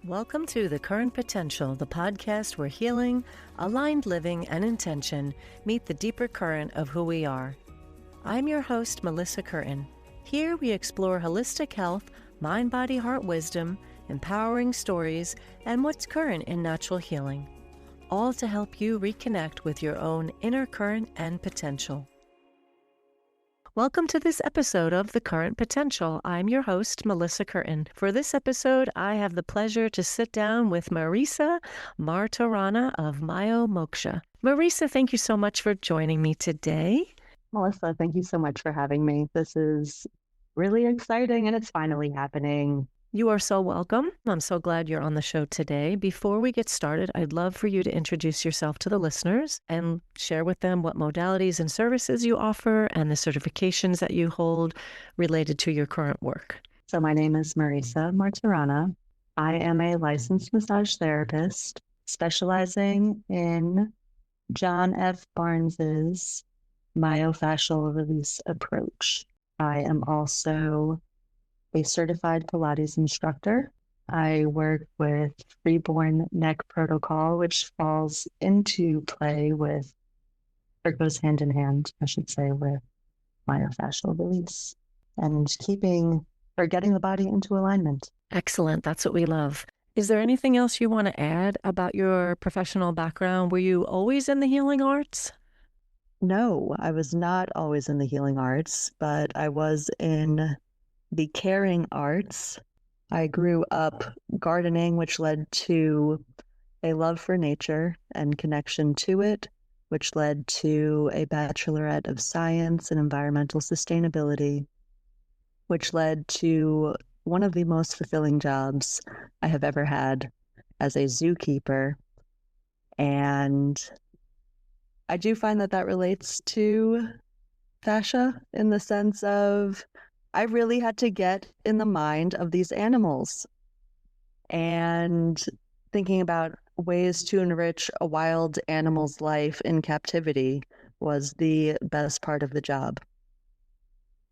Welcome to The Current Potential, the podcast where healing, aligned living, and intention meet the deeper current of who we are. I'm your host, Marisa Martorana. Here we explore holistic health, mind, body, heart wisdom, empowering stories, and what's current in natural healing, all to help you reconnect with your own inner current and potential. Welcome to this episode of The Current Potential. I'm your host, Marisa Martorana. For this episode, I have the pleasure to sit down with Marisa Martorana of Myofascial. Marisa, thank you so much for joining me today. Melissa, thank you so much for having me. This is really exciting and it's finally happening. You are so welcome. I'm so glad you're on the show today. Before we get started, I'd love for you to introduce yourself to the listeners and share with them what modalities and services you offer and the certifications that you hold related to your current work. So my name is Marisa Martorana. I am a licensed massage therapist specializing in John F. Barnes's myofascial release approach. I am also a certified Pilates instructor. I work with freeborn neck protocol, which falls into play with, or goes hand in hand, I should say, with myofascial release and getting the body into alignment. Excellent. That's what we love. Is there anything else you want to add about your professional background? Were you always in the healing arts? No, I was not always in the healing arts, but I was in the caring arts. I grew up gardening, which led to a love for nature and connection to it, which led to a bachelorette of science and environmental sustainability, which led to one of the most fulfilling jobs I have ever had as a zookeeper. And I do find that relates to fascia in the sense of I really had to get in the mind of these animals and thinking about ways to enrich a wild animal's life in captivity was the best part of the job.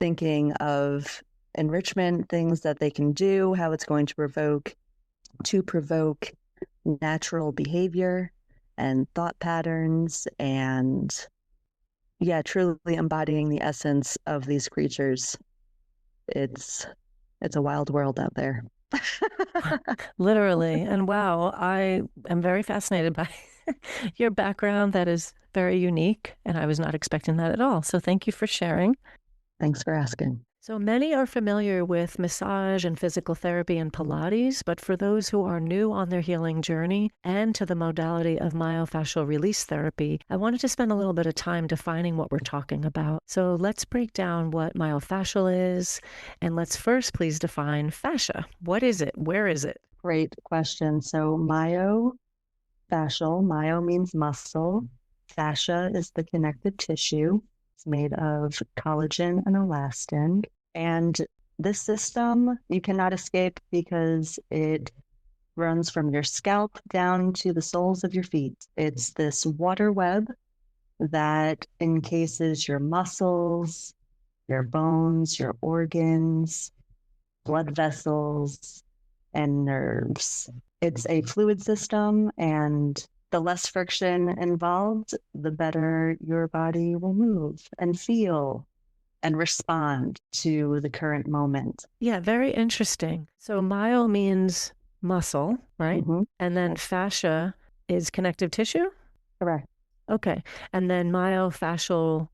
Thinking of enrichment, things that they can do, how it's going to provoke natural behavior and thought patterns, and truly embodying the essence of these creatures. It's a wild world out there. Literally. And wow, I am very fascinated by your background. That is very unique, and I was not expecting that at all. So thank you for sharing. Thanks for asking. So many are familiar with massage and physical therapy and Pilates, but for those who are new on their healing journey and to the modality of myofascial release therapy, I wanted to spend a little bit of time defining what we're talking about. So let's break down what myofascial is, and let's first please define fascia. What is it? Where is it? Great question. So myofascial, myo means muscle. Fascia is the connective tissue. It's made of collagen and elastin. And this system you cannot escape because it runs from your scalp down to the soles of your feet. It's this water web that encases your muscles, your bones, your organs, blood vessels, and nerves. It's a fluid system, and the less friction involved, the better your body will move and feel and respond to the current moment. Yeah, very interesting. So myo means muscle, right? Mm-hmm. And then fascia is connective tissue? Correct. Okay. And then myofascial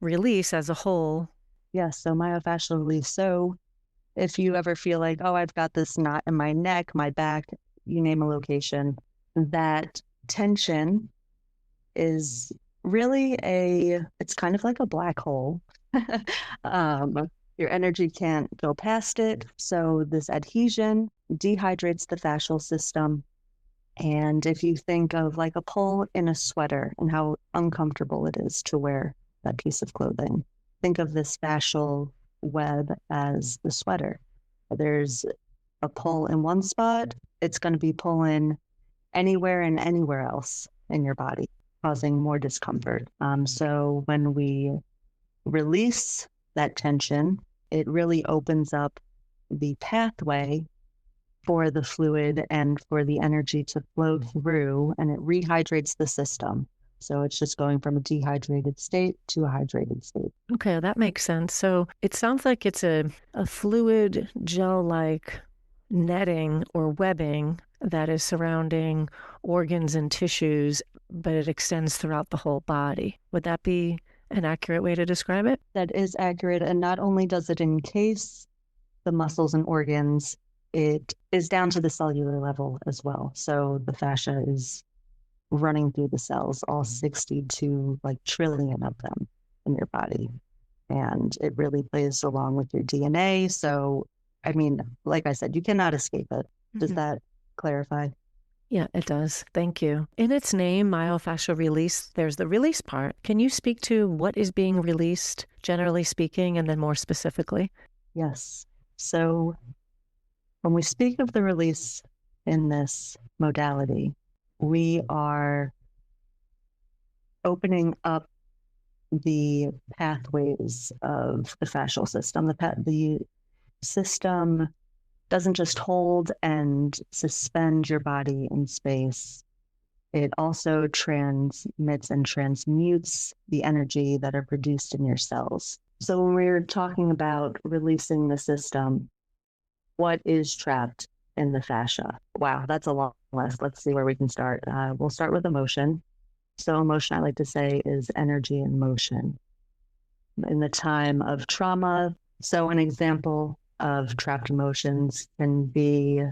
release as a whole. Yes, so myofascial release. So if you ever feel like, oh, I've got this knot in my neck, my back, you name a location, that tension is really it's kind of like a black hole. Your energy can't go past it. So this adhesion dehydrates the fascial system. And if you think of like a pull in a sweater and how uncomfortable it is to wear that piece of clothing, think of this fascial web as the sweater. There's a pull in one spot, it's going to be pulling anywhere and anywhere else in your body, causing more discomfort. So when we release that tension, it really opens up the pathway for the fluid and for the energy to flow through, and it rehydrates the system. So it's just going from a dehydrated state to a hydrated state. Okay, that makes sense. So it sounds like it's a fluid gel-like netting or webbing that is surrounding organs and tissues, but it extends throughout the whole body. Would that be an accurate way to describe it? That is accurate. And not only does it encase the muscles and organs, it is down to the cellular level as well. So the fascia is running through the cells, all 62 trillion of them in your body. And it really plays along with your DNA. So, I mean, like I said, you cannot escape it. Does that clarify? Yeah, it does. Thank you. In its name, myofascial release, there's the release part. Can you speak to what is being released, generally speaking, and then more specifically? Yes. So when we speak of the release in this modality, we are opening up the pathways of the fascial system. The system doesn't just hold and suspend your body in space. It also transmits and transmutes the energy that are produced in your cells. So when we're talking about releasing the system, what is trapped in the fascia? Wow, that's a long list. Let's see where we can start. We'll start with emotion. So emotion, I like to say, is energy in motion. In the time of trauma, so an example of trapped emotions can be,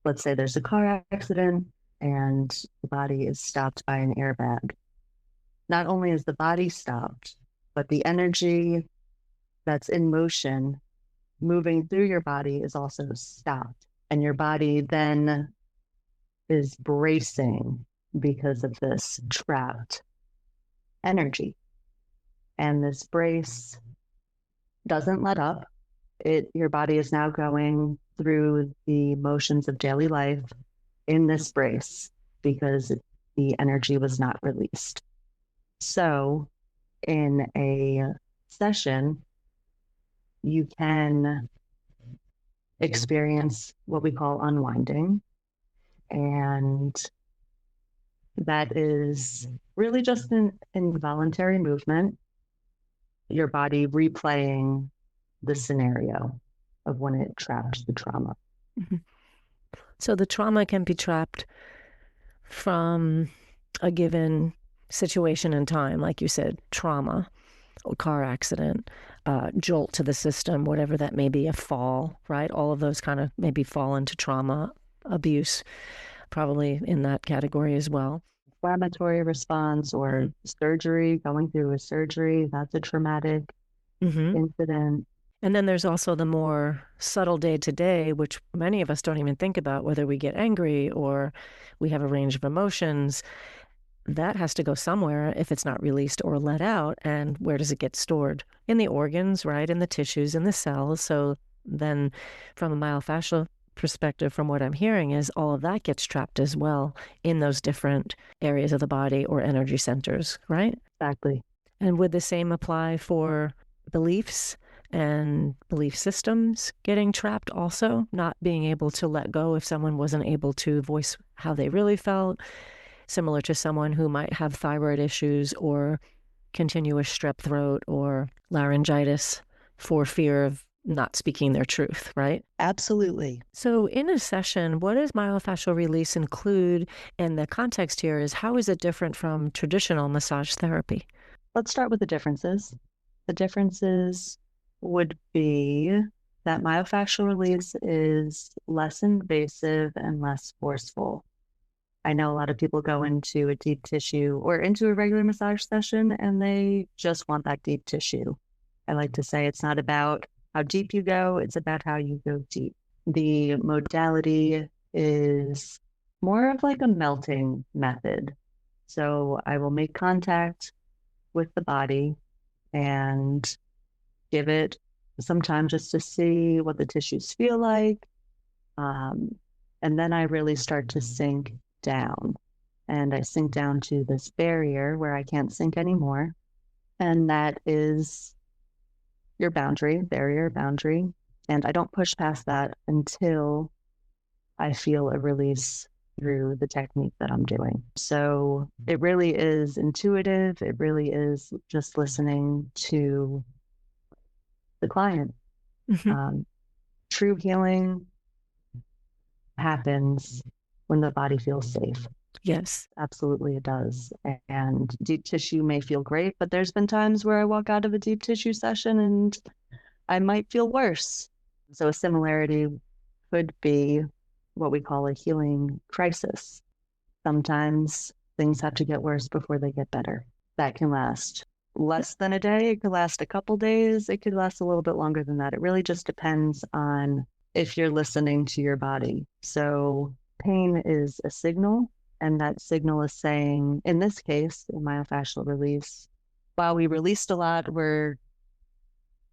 let's say there's a car accident and the body is stopped by an airbag. Not only is the body stopped, but the energy that's in motion moving through your body is also stopped. And your body then is bracing because of this trapped energy. And this brace doesn't let up. Your body is now going through the motions of daily life in this brace because the energy was not released. So in a session, you can experience what we call unwinding. And that is really just an involuntary movement, your body replaying the scenario of when it trapped the trauma. Mm-hmm. So the trauma can be trapped from a given situation in time, like you said, trauma, or car accident, jolt to the system, whatever that may be, a fall, right? All of those kind of maybe fall into trauma, abuse, probably in that category as well. Inflammatory response or surgery, going through a surgery, that's a traumatic incident. And then there's also the more subtle day-to-day, which many of us don't even think about, whether we get angry or we have a range of emotions. That has to go somewhere if it's not released or let out. And where does it get stored? In the organs, right? In the tissues, in the cells. So then from a myofascial perspective, from what I'm hearing, is all of that gets trapped as well in those different areas of the body or energy centers, right? Exactly. And would the same apply for beliefs and belief systems getting trapped also, not being able to let go if someone wasn't able to voice how they really felt, similar to someone who might have thyroid issues or continuous strep throat or laryngitis for fear of not speaking their truth, right? Absolutely. So in a session, what does myofascial release include? And the context here is, how is it different from traditional massage therapy? Let's start with the differences. The differences would be that myofascial release is less invasive and less forceful. I know a lot of people go into a deep tissue or into a regular massage session and they just want that deep tissue. I like to say it's not about how deep you go, it's about how you go deep. The modality is more of like a melting method. So I will make contact with the body and give it some time just to see what the tissues feel like. And then I really start to sink down. And I sink down to this barrier where I can't sink anymore. And that is your boundary, barrier, boundary. And I don't push past that until I feel a release through the technique that I'm doing. So it really is intuitive. It really is just listening to the client. True healing happens when the body feels safe. Yes. Absolutely, it does. And deep tissue may feel great, but there's been times where I walk out of a deep tissue session and I might feel worse. So a similarity could be what we call a healing crisis. Sometimes things have to get worse before they get better. That can last less than a day. It could last a couple days. It could last a little bit longer than that. It really just depends on if you're listening to your body. So pain is a signal, and that signal is saying, in this case, in myofascial release, while we released a lot, we're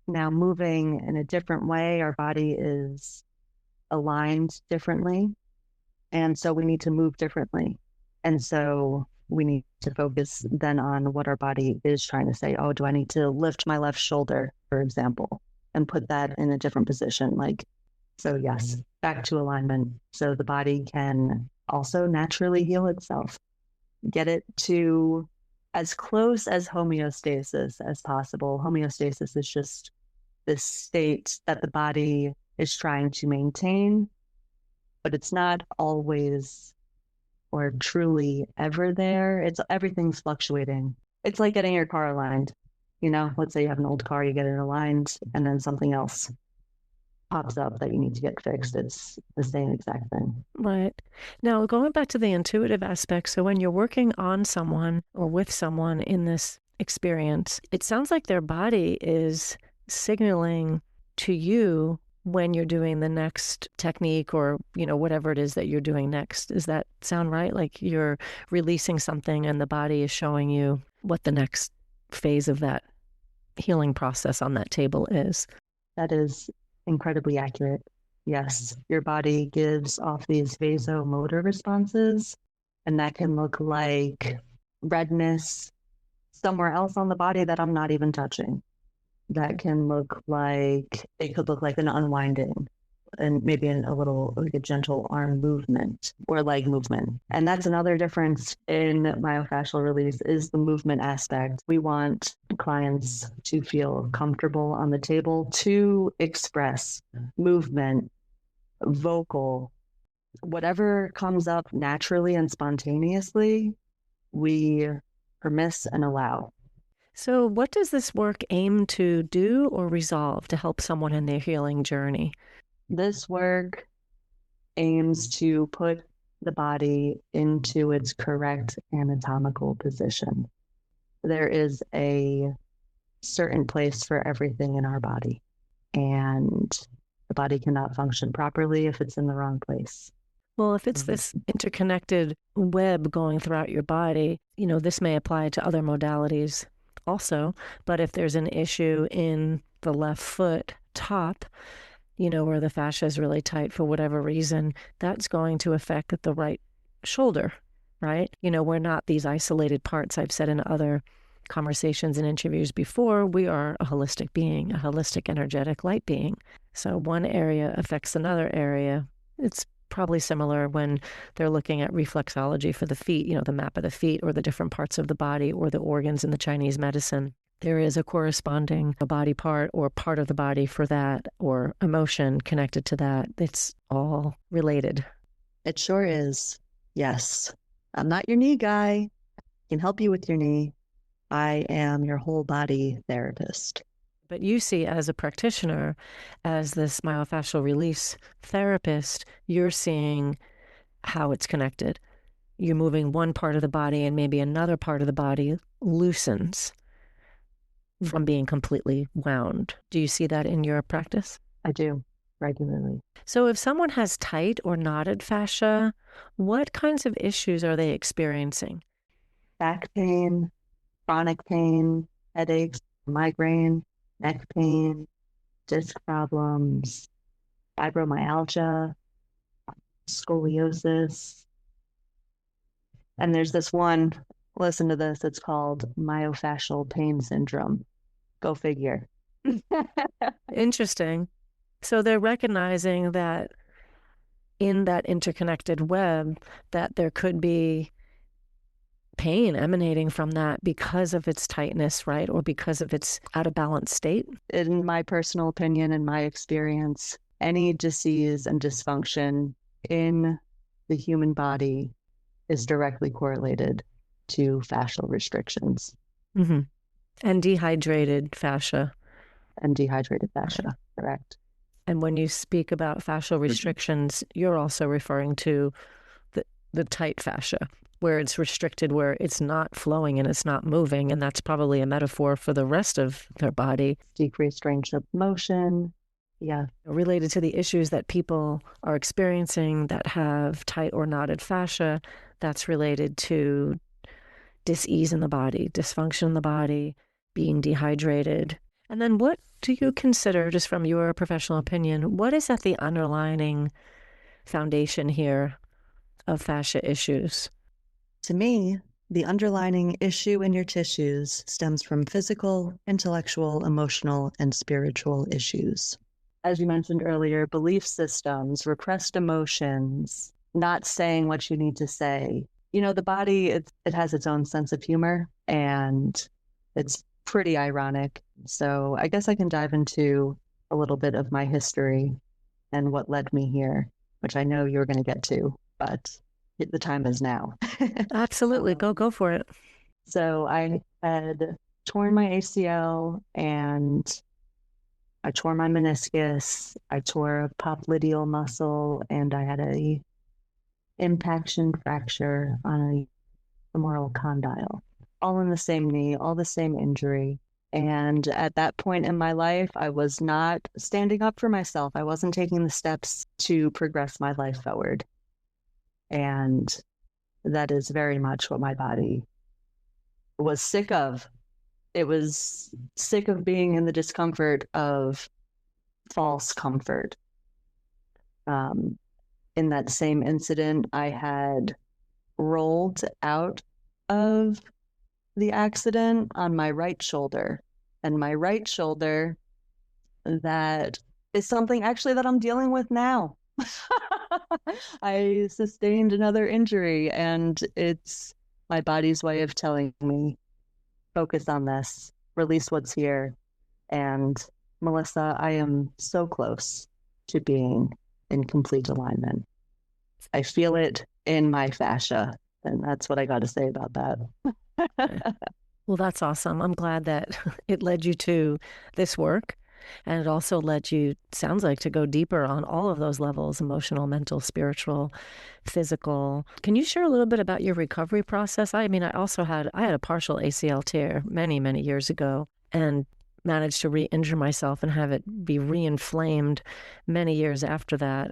now moving in a different way. Our body is aligned differently. And so we need to move differently. And so we need to focus then on what our body is trying to say. Oh, do I need to lift my left shoulder, for example, and put that in a different position? So yes, back to alignment. So the body can also naturally heal itself, get it to as close as homeostasis as possible. Homeostasis is just this state that the body is trying to maintain, but it's not always or truly ever there. Everything's fluctuating. It's like getting your car aligned. Let's say you have an old car, you get it aligned, and then something else pops up that you need to get fixed. It's the same exact thing. Right. Now, going back to the intuitive aspect, so when you're working on someone or with someone in this experience, it sounds like their body is signaling to you when you're doing the next technique or, whatever it is that you're doing next. Does that sound right? Like you're releasing something and the body is showing you what the next phase of that healing process on that table is. That is incredibly accurate. Yes, your body gives off these vasomotor responses, and that can look like redness somewhere else on the body that I'm not even touching. That can look like, it could look like an unwinding and maybe a little, like a gentle arm movement or leg movement. And that's another difference in myofascial release is the movement aspect. We want clients to feel comfortable on the table to express movement, vocal, whatever comes up naturally and spontaneously, we permiss and allow. So what does this work aim to do or resolve to help someone in their healing journey? This work aims to put the body into its correct anatomical position. There is a certain place for everything in our body, and the body cannot function properly if it's in the wrong place. Well, if it's this interconnected web going throughout your body, this may apply to other modalities also, but if there's an issue in the left foot top, where the fascia is really tight for whatever reason, that's going to affect the right shoulder, right? We're not these isolated parts. I've said in other conversations and interviews before, we are a holistic being, a holistic energetic light being. So one area affects another area. It's probably similar when they're looking at reflexology for the feet, the map of the feet or the different parts of the body or the organs in the Chinese medicine. There is a corresponding body part or part of the body for that or emotion connected to that. It's all related. It sure is. Yes. I'm not your knee guy. I can help you with your knee. I am your whole body therapist. But you see, as a practitioner, as this myofascial release therapist, you're seeing how it's connected. You're moving one part of the body and maybe another part of the body loosens from being completely wound. Do you see that in your practice? I do, regularly. So if someone has tight or knotted fascia, what kinds of issues are they experiencing? Back pain, chronic pain, headaches, migraine, neck pain, disc problems, fibromyalgia, scoliosis. And there's this one, listen to this, it's called myofascial pain syndrome. Go figure. Interesting. So they're recognizing that in that interconnected web, that there could be pain emanating from that because of its tightness, right? Or because of its out of balance state. In my personal opinion and my experience, any disease and dysfunction in the human body is directly correlated to fascial restrictions. Mm-hmm. And dehydrated fascia. And dehydrated fascia, okay. Correct. And when you speak about fascial restrictions, you're also referring to the tight fascia, where it's restricted, where it's not flowing and it's not moving. And that's probably a metaphor for the rest of their body. Decreased range of motion. Yeah. Related to the issues that people are experiencing that have tight or knotted fascia, that's related to dis-ease in the body, dysfunction in the body, being dehydrated. And then what do you consider, just from your professional opinion, what is at the underlying foundation here of fascia issues? To me, the underlying issue in your tissues stems from physical, intellectual, emotional, and spiritual issues. As you mentioned earlier, belief systems, repressed emotions, not saying what you need to say. You know, the body, it has its own sense of humor, and it's pretty ironic. So I guess I can dive into a little bit of my history and what led me here, which I know you're going to get to, but the time is now. Absolutely. Go for it. So I had torn my ACL and I tore my meniscus. I tore a popliteal muscle and I had a impaction fracture on a femoral condyle, all in the same knee, all the same injury. And at that point in my life, I was not standing up for myself. I wasn't taking the steps to progress my life forward. And that is very much what my body was sick of. It was sick of being in the discomfort of false comfort. In that same incident, I had rolled out of the accident on my right shoulder. And my right shoulder, that is something actually that I'm dealing with now. I sustained another injury, and it's my body's way of telling me, focus on this, release what's here. And Melissa, I am so close to being in complete alignment. I feel it in my fascia, and that's what I got to say about that. Well, that's awesome. I'm glad that it led you to this work. And it also led you, sounds like, to go deeper on all of those levels: emotional, mental, spiritual, physical. Can you share a little bit about your recovery process? I mean, I had a partial ACL tear many, many years ago and managed to re-injure myself and have it be re-inflamed many years after that.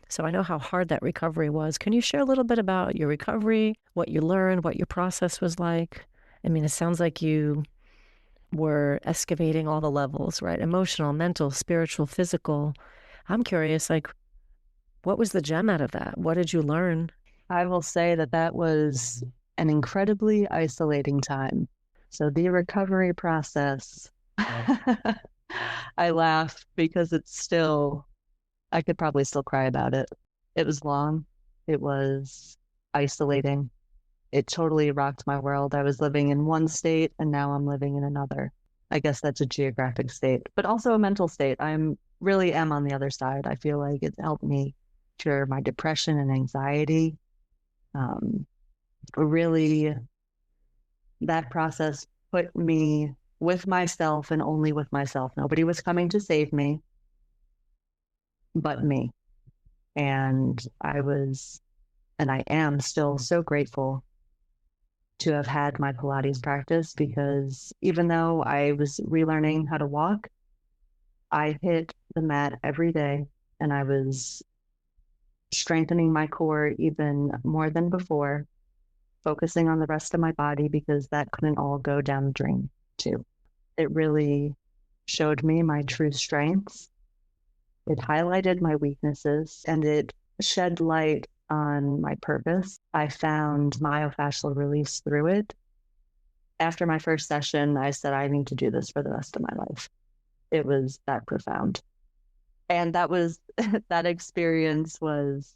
So I know how hard that recovery was. Can you share a little bit about your recovery, what you learned, what your process was like? I mean, it sounds like you were excavating all the levels, right? Emotional, mental, spiritual, physical. I'm curious, like, what was the gem out of that? What did you learn? I will say that was an incredibly isolating time. So the recovery process, I laugh because it's still, I could probably still cry about it. It was long. It was isolating. It totally rocked my world. I was living in one state and now I'm living in another. I guess that's a geographic state, but also a mental state. Really am on the other side. I feel like it's helped me cure my depression and anxiety. Really, that process put me with myself and only with myself. Nobody was coming to save me but me. And I am still so grateful to have had my Pilates practice, because even though I was relearning how to walk, I hit the mat every day and I was strengthening my core even more than before, focusing on the rest of my body because that couldn't all go down the drain too. It really showed me my true strengths. It highlighted my weaknesses and it shed light on my purpose. I found myofascial release through it. After my first session, I said, I need to do this for the rest of my life. It was that profound. And that was, that experience was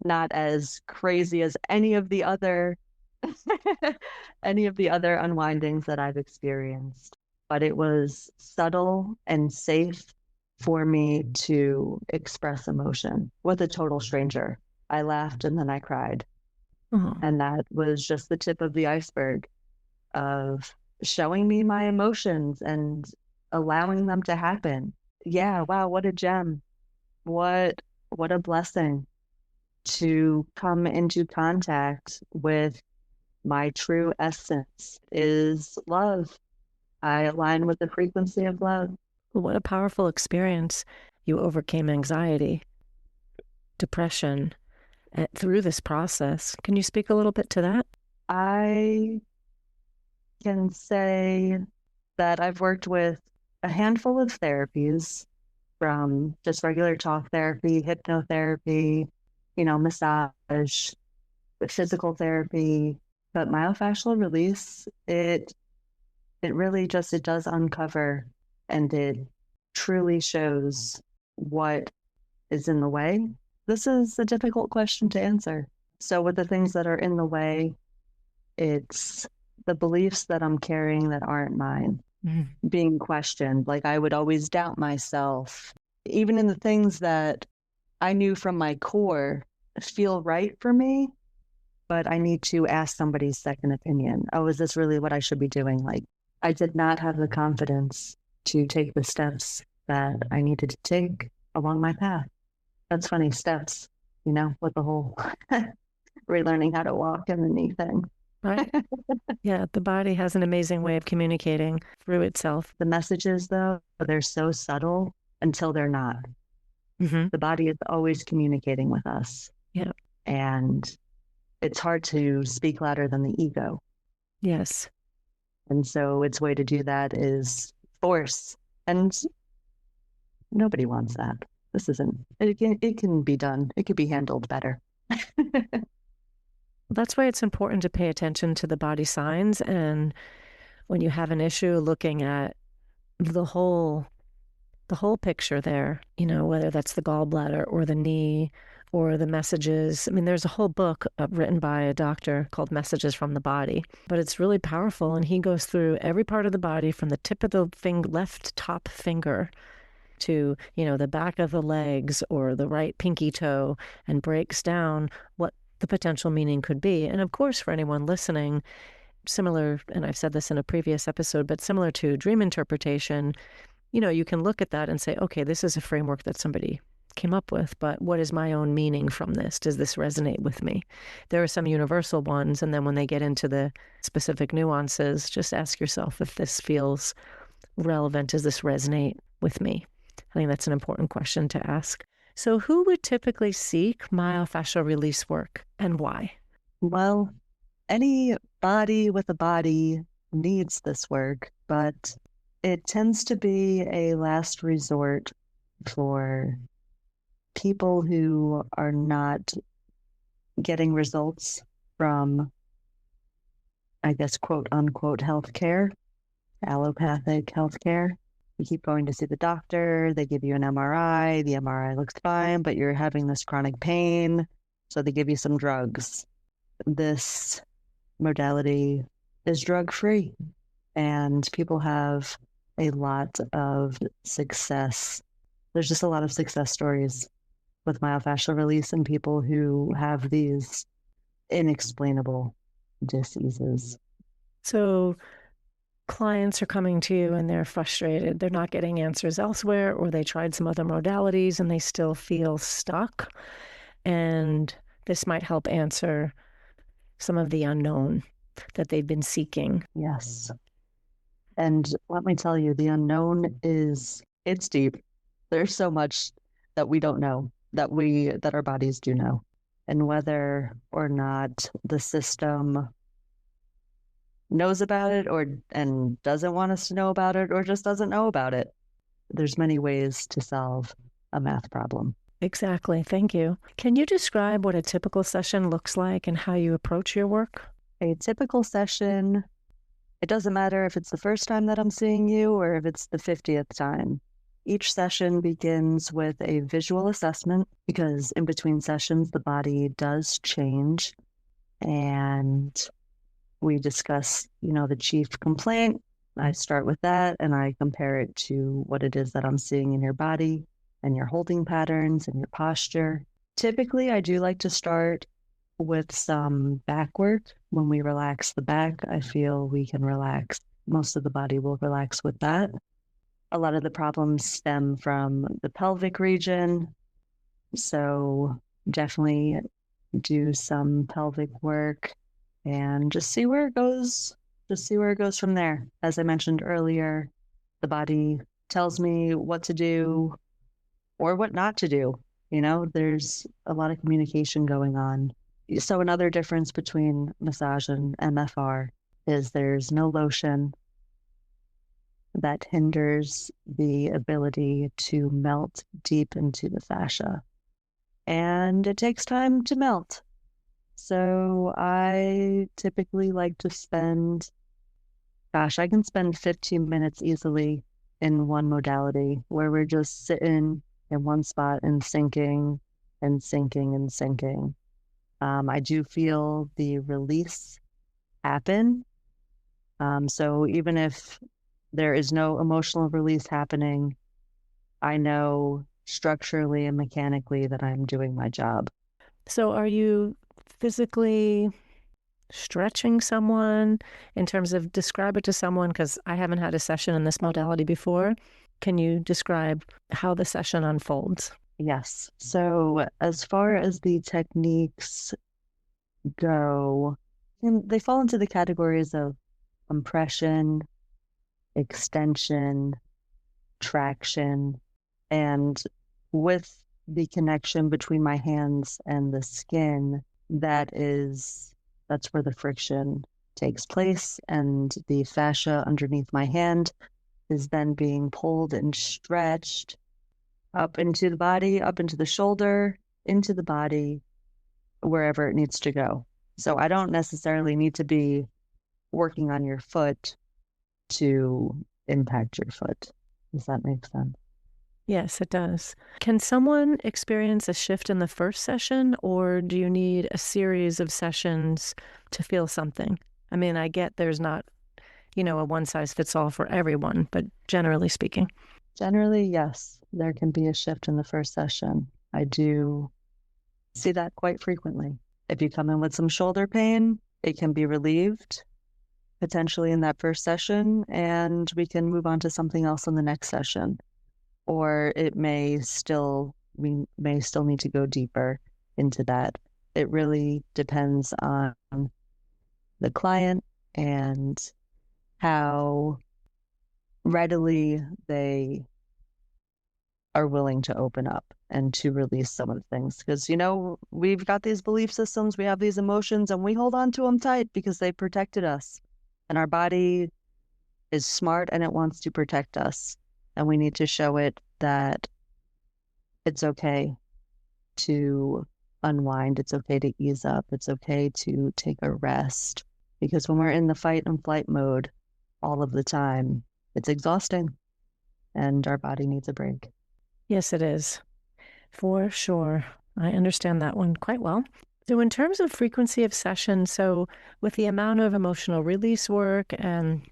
not as crazy as any of the other any of the other unwindings that I've experienced, but it was subtle and safe for me to express emotion with a total stranger. I laughed and then I cried. Oh, And that was just the tip of the iceberg of showing me my emotions and allowing them to happen. Yeah, wow, what a gem. What a blessing to come into contact with my true essence is love. I align with the frequency of love. what a powerful experience. You overcame anxiety, depression through this process. Can you speak a little bit to that? I can say that I've worked with a handful of therapies, from just regular talk therapy, hypnotherapy, massage, physical therapy, but myofascial release, it really just, it does uncover, and it truly shows what is in the way. This is a difficult question to answer. So with the things that are in the way, it's the beliefs that I'm carrying that aren't mine being questioned. Like, I would always doubt myself, even in the things that I knew from my core feel right for me, but I need to ask somebody's second opinion. Oh, is this really what I should be doing? Like, I did not have the confidence to take the steps that I needed to take along my path. That's funny, steps, with the whole relearning how to walk and the knee thing. Right? Yeah, the body has an amazing way of communicating through itself. The messages, though, they're so subtle until they're not. Mm-hmm. The body is always communicating with us. Yeah. And it's hard to speak louder than the ego. Yes. And so its way to do that is force. And nobody wants that. This isn't, it can be done. It could be handled better. That's why it's important to pay attention to the body signs. And when you have an issue, looking at the whole picture there, whether that's the gallbladder or the knee or the messages. I mean, there's a whole book written by a doctor called Messages from the Body, but it's really powerful. And he goes through every part of the body from the tip of the left top finger to, the back of the legs or the right pinky toe, and breaks down what the potential meaning could be. And of course, for anyone listening, similar, and I've said this in a previous episode, but similar to dream interpretation, you can look at that and say, okay, this is a framework that somebody came up with, but what is my own meaning from this? Does this resonate with me? There are some universal ones, and then when they get into the specific nuances, just ask yourself if this feels relevant. Does this resonate with me? I think that's an important question to ask. So who would typically seek myofascial release work, and why? Well, any body with a body needs this work, but it tends to be a last resort for people who are not getting results from, I guess, quote unquote, healthcare, allopathic healthcare. You keep going to see the doctor, they give you an MRI, the MRI looks fine, but you're having this chronic pain, so they give you some drugs. This modality is drug-free, and people have a lot of success. There's just a lot of success stories with myofascial release and people who have these inexplainable diseases. So clients are coming to you and they're frustrated. They're not getting answers elsewhere, or they tried some other modalities and they still feel stuck. And this might help answer some of the unknown that they've been seeking. Yes. And let me tell you, the unknown it's deep. There's so much that we don't know, that our bodies do know. And whether or not the system knows about it and doesn't want us to know about it, or just doesn't know about it, there's many ways to solve a math problem. Exactly. Thank you. Can you describe what a typical session looks like and how you approach your work? A typical session, it doesn't matter if it's the first time that I'm seeing you or if it's the 50th time. Each session begins with a visual assessment because in between sessions, the body does change. And we discuss, the chief complaint. I start with that and I compare it to what it is that I'm seeing in your body and your holding patterns and your posture. Typically, I do like to start with some back work. When we relax the back, I feel we can relax. Most of the body will relax with that. A lot of the problems stem from the pelvic region. So definitely do some pelvic work and just see where it goes. Just see where it goes from there. As I mentioned earlier, the body tells me what to do or what not to do. There's a lot of communication going on. So another difference between massage and MFR is there's no lotion that hinders the ability to melt deep into the fascia. And it takes time to melt. So I typically like to I can spend 15 minutes easily in one modality where we're just sitting in one spot and sinking and sinking and sinking. I do feel the release happen. So even if there is no emotional release happening, I know structurally and mechanically that I'm doing my job. So are you physically stretching someone in terms of describe it to someone? Because I haven't had a session in this modality before. Can you describe how the session unfolds? Yes. So as far as the techniques go, they fall into the categories of compression, extension, traction, and with the connection between my hands and the skin, that's where the friction takes place, and the fascia underneath my hand is then being pulled and stretched up into the body, up into the shoulder, into the body, wherever it needs to go. So I don't necessarily need to be working on your foot to impact your foot. Does that make sense? Yes, it does. Can someone experience a shift in the first session, or do you need a series of sessions to feel something? I mean, I get there's not, a one size fits all for everyone, but generally speaking. Generally, yes, there can be a shift in the first session. I do see that quite frequently. If you come in with some shoulder pain, it can be relieved potentially in that first session, and we can move on to something else in the next session. Or we may still need to go deeper into that. It really depends on the client and how readily they are willing to open up and to release some of the things. Because, we've got these belief systems, we have these emotions, and we hold on to them tight because they protected us. And our body is smart and it wants to protect us. And we need to show it that it's okay to unwind. It's okay to ease up. It's okay to take a rest. Because when we're in the fight and flight mode all of the time, it's exhausting and our body needs a break. Yes, it is. For sure. I understand that one quite well. So in terms of frequency of sessions, so with the amount of emotional release work and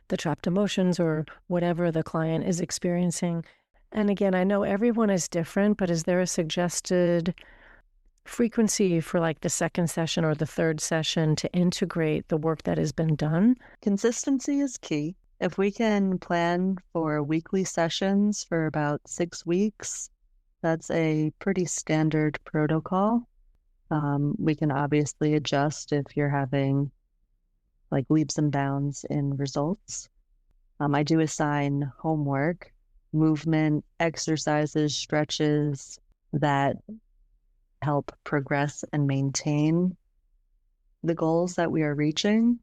the trapped emotions or whatever the client is experiencing, and again, I know everyone is different, but is there a suggested frequency for like the second session or the third session to integrate the work that has been done? Consistency is key. If we can plan for weekly sessions for about 6 weeks, that's a pretty standard protocol. We can obviously adjust if you're having like leaps and bounds in results. I do assign homework, movement, exercises, stretches that help progress and maintain the goals that we are reaching.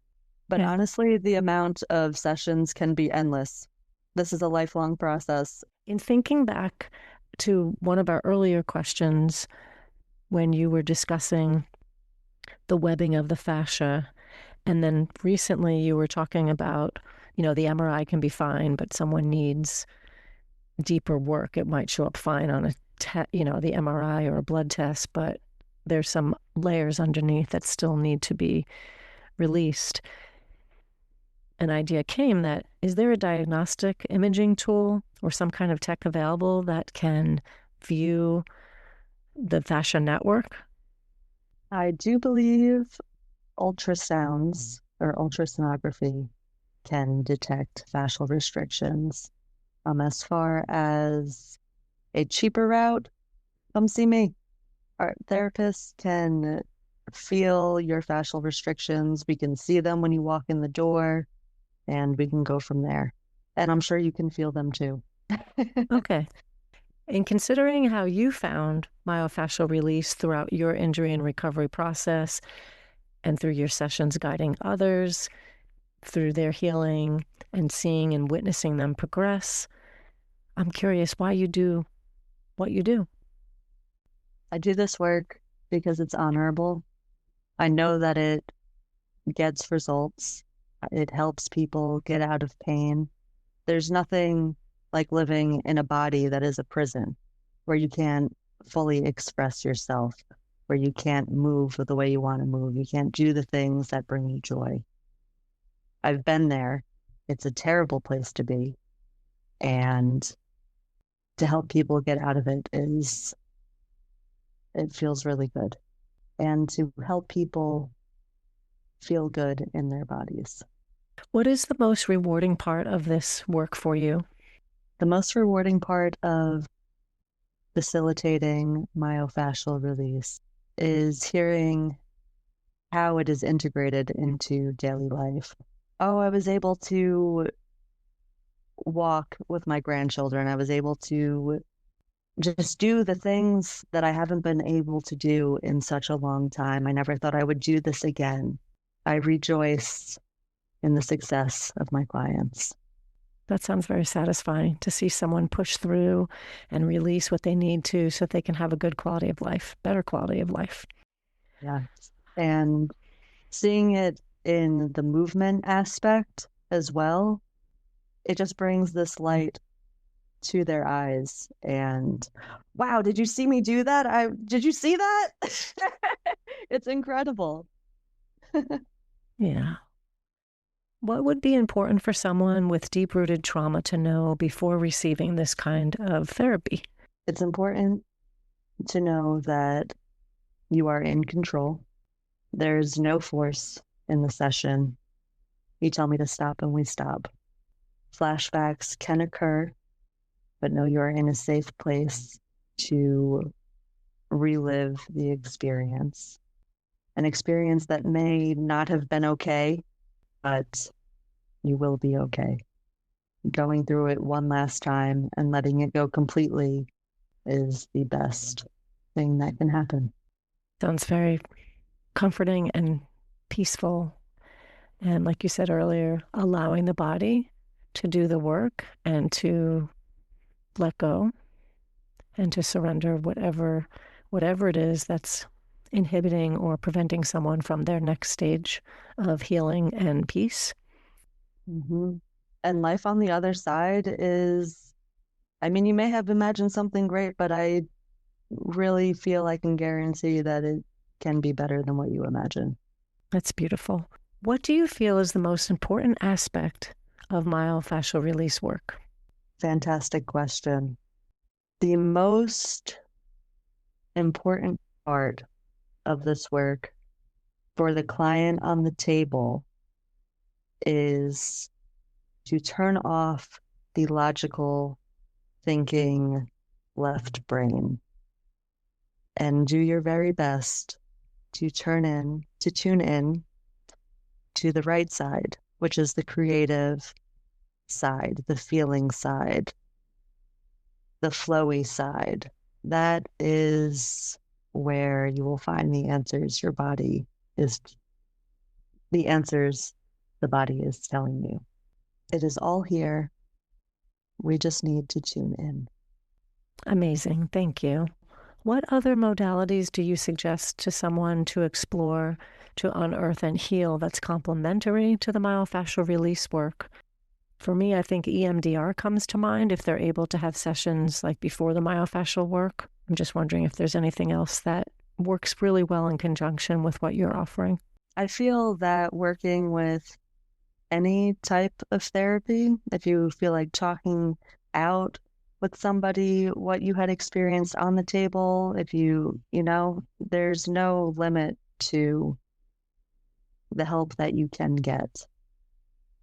But honestly, the amount of sessions can be endless. This is a lifelong process. In thinking back to one of our earlier questions, when you were discussing the webbing of the fascia, and then recently you were talking about, the MRI can be fine, but someone needs deeper work. It might show up fine on the MRI or a blood test, but there's some layers underneath that still need to be released. An idea came that, is there a diagnostic imaging tool or some kind of tech available that can view the fascia network? I do believe ultrasounds or ultrasonography can detect fascial restrictions. As far as a cheaper route, come see me. Our therapists can feel your fascial restrictions. We can see them when you walk in the door, and we can go from there. And I'm sure you can feel them too. Okay. In considering how you found myofascial release throughout your injury and recovery process, and through your sessions guiding others through their healing and seeing and witnessing them progress, I'm curious why you do what you do. I do this work because it's honorable. I know that it gets results. It helps people get out of pain. There's nothing like living in a body that is a prison, where you can't fully express yourself, where you can't move the way you want to move. You can't do the things that bring you joy. I've been there. It's a terrible place to be. And to help people get out of it feels really good. And to help people feel good in their bodies. What is the most rewarding part of this work for you? The most rewarding part of facilitating myofascial release is hearing how it is integrated into daily life. Oh, I was able to walk with my grandchildren. I was able to just do the things that I haven't been able to do in such a long time. I never thought I would do this again. I rejoice in the success of my clients. That sounds very satisfying to see someone push through and release what they need to so that they can have a good quality of life, better quality of life. Yeah. And seeing it in the movement aspect as well, it just brings this light to their eyes. And wow, did you see me do that? Did you see that? It's incredible. Yeah. What would be important for someone with deep-rooted trauma to know before receiving this kind of therapy? It's important to know that you are in control. There's no force in the session. You tell me to stop and we stop. Flashbacks can occur, but know you're in a safe place to relive the experience. An experience that may not have been okay, but you will be okay. Going through it one last time and letting it go completely is the best thing that can happen. Sounds very comforting and peaceful. And like you said earlier, allowing the body to do the work and to let go and to surrender whatever it is that's inhibiting or preventing someone from their next stage of healing and peace. Mm-hmm. And life on the other side is, I mean, you may have imagined something great, but I really feel I can guarantee that it can be better than what you imagine. That's beautiful. What do you feel is the most important aspect of myofascial release work? Fantastic question. The most important part of this work for the client on the table is to turn off the logical thinking left brain and do your very best to tune in to the right side, which is the creative side, the feeling side, the flowy side. That is where you will find the answers the answers the body is telling you. It is all here. We just need to tune in. Amazing. Thank you. What other modalities do you suggest to someone to explore, to unearth and heal that's complementary to the myofascial release work? For me, I think EMDR comes to mind if they're able to have sessions like before the myofascial work. I'm just wondering if there's anything else that works really well in conjunction with what you're offering. I feel that working with any type of therapy, if you feel like talking out with somebody what you had experienced on the table, if there's no limit to the help that you can get.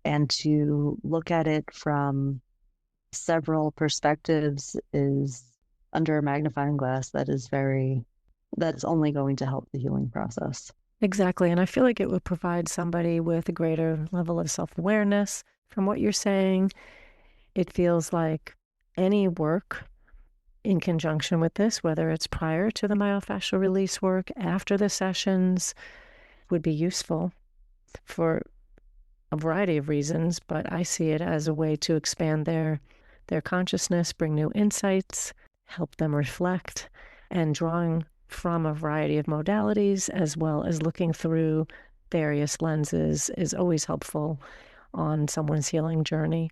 And to look at it from several perspectives is under a magnifying glass that's only going to help the healing process. Exactly. And I feel like it would provide somebody with a greater level of self-awareness. From what you're saying, it feels like any work in conjunction with this, whether it's prior to the myofascial release work, after the sessions, would be useful for a variety of reasons, but I see it as a way to expand their consciousness, bring new insights, help them reflect, and drawing from a variety of modalities, as well as looking through various lenses, is always helpful on someone's healing journey.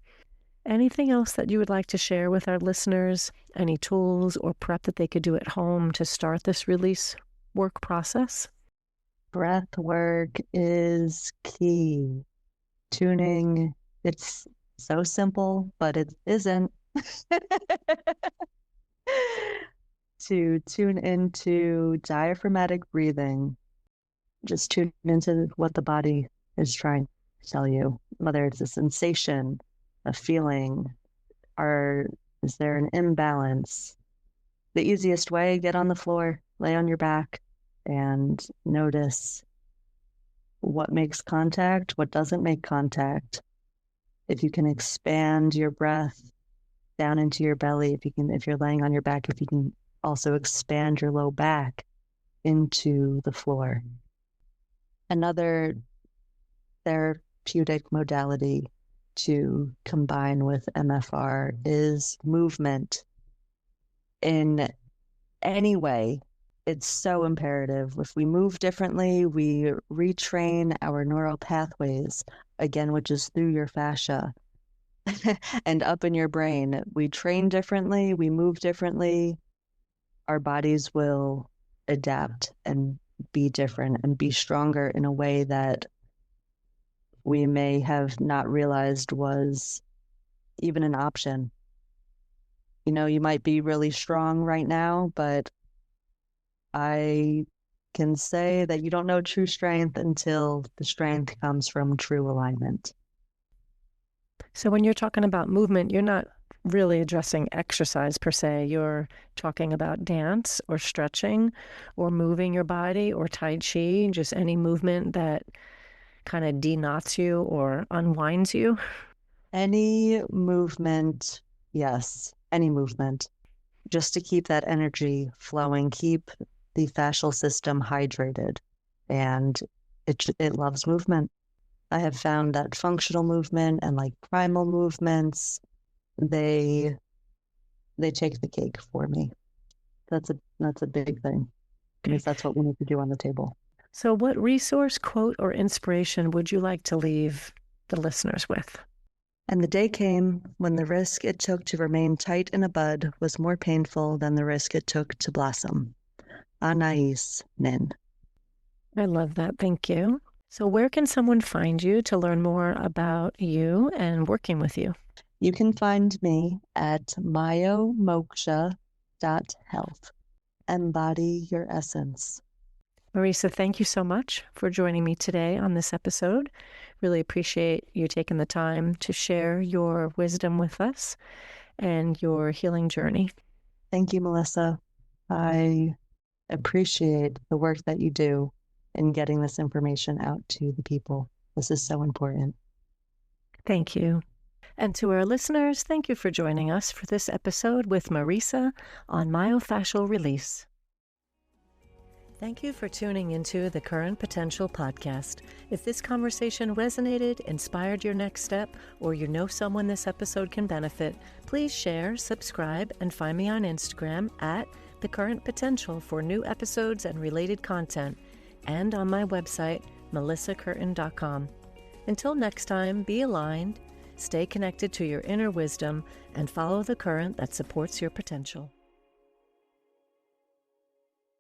Anything else that you would like to share with our listeners? Any tools or prep that they could do at home to start this release work process? Breath work is key. Tuning, it's so simple, but it isn't. To tune into diaphragmatic breathing, just tune into what the body is trying to tell you, whether it's a sensation, a feeling, or is there an imbalance? The easiest way, get on the floor, lay on your back, and notice what makes contact, what doesn't make contact. If you can expand your breath down into your belly, if you're laying on your back, if you can also expand your low back into the floor. Another therapeutic modality to combine with MFR is movement. In any way, it's so imperative. If we move differently, we retrain our neural pathways, again, which is through your fascia and up in your brain. We train differently, we move differently, our bodies will adapt and be different and be stronger in a way that we may have not realized was even an option. You might be really strong right now, but I can say that you don't know true strength until the strength comes from true alignment. So when you're talking about movement, you're not really addressing exercise per se. You're talking about dance or stretching or moving your body or Tai Chi, just any movement that kind of deknots you or unwinds you. Any movement, yes, any movement, just to keep that energy flowing, keep the fascial system hydrated, and it loves movement. I have found that functional movement and like primal movements, they take the cake for me. That's a big thing, because that's what we need to do on the table. So what resource, quote, or inspiration would you like to leave the listeners with? And the day came when the risk it took to remain tight in a bud was more painful than the risk it took to blossom. Anaïs Nin. I love that. Thank you. So where can someone find you to learn more about you and working with you? You can find me at myomoksha.health. Embody your essence. Marisa, thank you so much for joining me today on this episode. Really appreciate you taking the time to share your wisdom with us and your healing journey. Thank you, Melissa. I appreciate the work that you do in getting this information out to the people. This is so important. Thank you. And to our listeners, thank you for joining us for this episode with Marisa on myofascial release. Thank you for tuning into the Current Potential podcast. If this conversation resonated, inspired your next step, or you know someone this episode can benefit, please share, subscribe, and find me on Instagram at The Current Potential for new episodes and related content, and on my website, melissacurtin.com. Until next time, be aligned, Stay connected to your inner wisdom and follow the current that supports your potential.